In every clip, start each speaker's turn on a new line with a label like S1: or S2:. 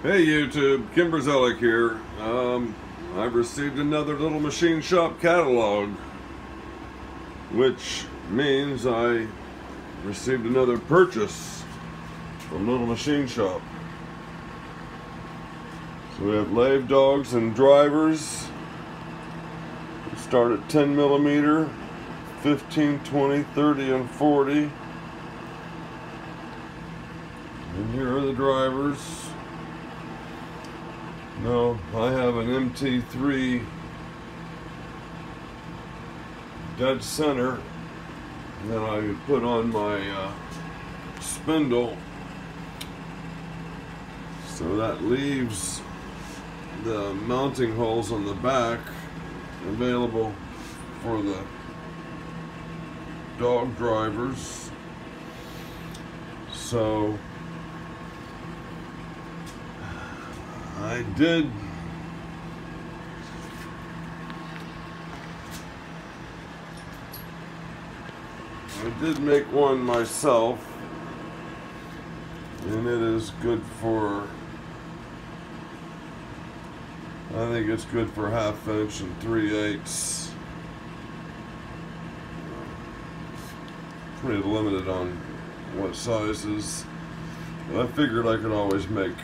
S1: Hey YouTube, Kimberzelik here. I've received another Little Machine Shop catalog, which means I received another purchase from Little Machine Shop. So we have LATHE dogs and drivers. We start at 10 millimeter, 15, 20, 30, and 40. And here are the drivers. No, I have an MT3 dead center that I put on my spindle, so that leaves the mounting holes on the back available for the dog drivers. So I did make one myself, and it is good for, I think it's good for 1/2 inch and 3/8. Pretty limited on what sizes, but I figured I could always make,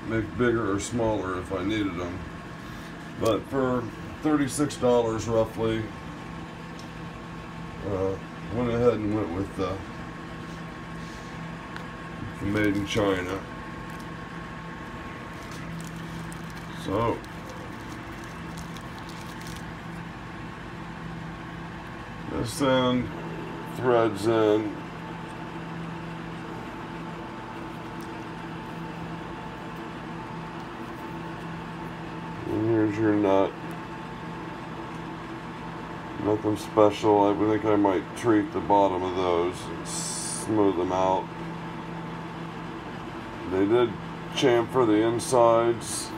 S1: make bigger or smaller if I needed them. But for $36 roughly, went ahead and went with the made in China. So this end threads in. And here's your nut. Nothing special. I think I might treat the bottom of those and smooth them out. They did chamfer the insides.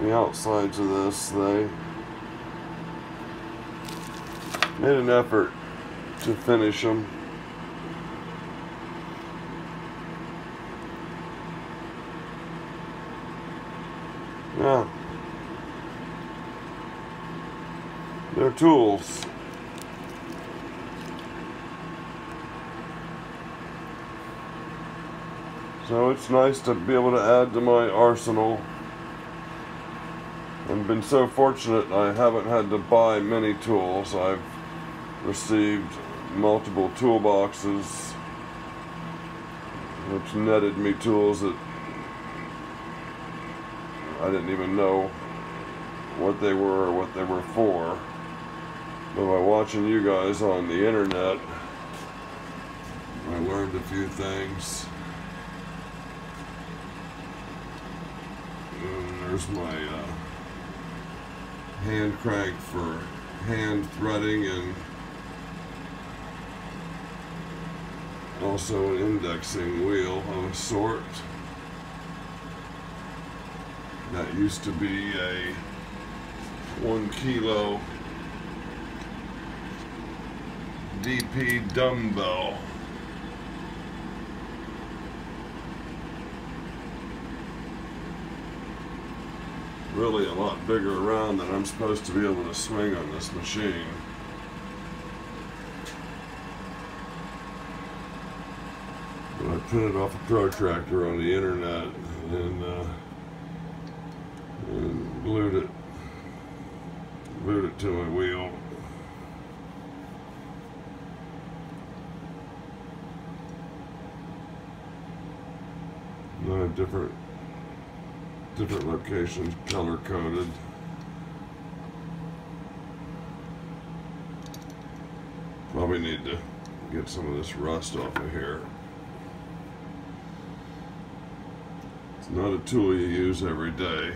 S1: The outsides of this, they made an effort to finish them. Yeah, they're tools. So it's nice to be able to add to my arsenal. I've been so fortunate I haven't had to buy many tools. I've received multiple toolboxes, which netted me tools that I didn't even know what they were or what they were for. But by watching you guys on the internet, I learned a few things. And there's my hand crank for hand threading, and also an indexing wheel of a sort. That used to be a 1 kilo DP dumbbell. Really a lot bigger around than I'm supposed to be able to swing on this machine. But I printed off a protractor on the internet and glued it to my wheel. And I have different locations color coded. Probably need to get some of this rust off of here. It's not a tool you use every day.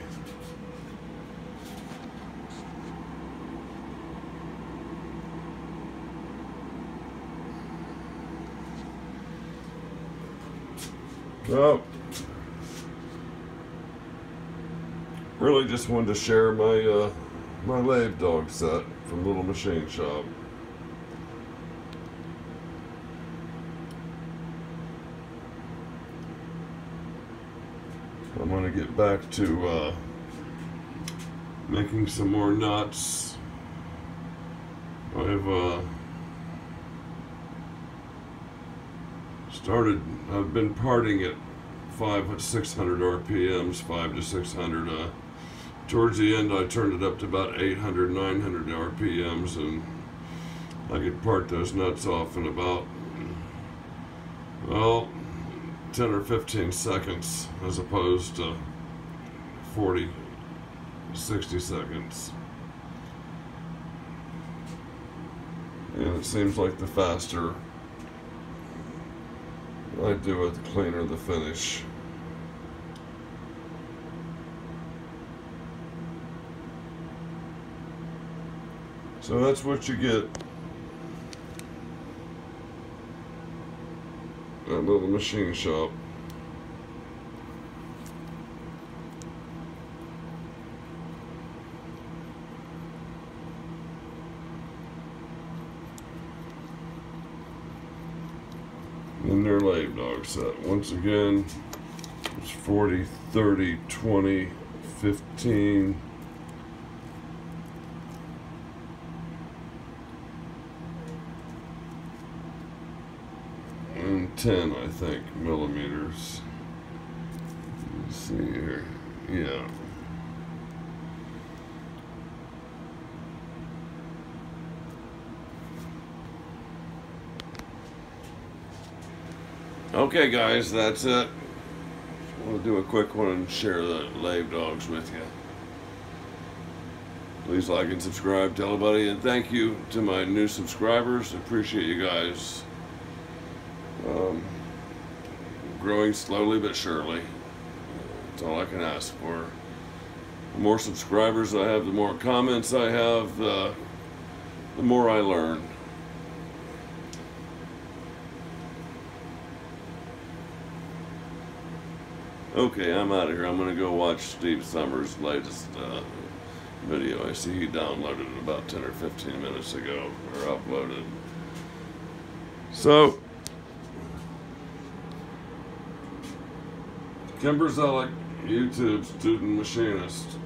S1: Well, really just wanted to share my my LATHE dog set from Little Machine Shop. I'm going to get back to making some more nuts. I've been parting at 600 RPMs, 5 to 600. Towards the end, I turned it up to about 800, 900 RPMs, and I could part those nuts off in about, well, 10 or 15 seconds, as opposed to 40, 60 seconds. And it seems like the faster I do it, the cleaner the finish. So that's what you get. That little machine shop. And their LATHE dog set. Once again, it's 40, 30, 20, 15. And 10, I think, millimeters. Let's see here. Yeah. Okay, guys, that's it. We'll do a quick one and share the LATHE dogs with you. Please like and subscribe, tell everybody, and thank you to my new subscribers. Appreciate you guys. Growing slowly but surely. That's all I can ask for. The more subscribers I have, the more comments I have, the more I learn. Okay, I'm out of here. I'm going to go watch Steve Summers' latest video. I see he downloaded it about 10 or 15 minutes ago, or uploaded. So, Kimberzelik, YouTube student machinist.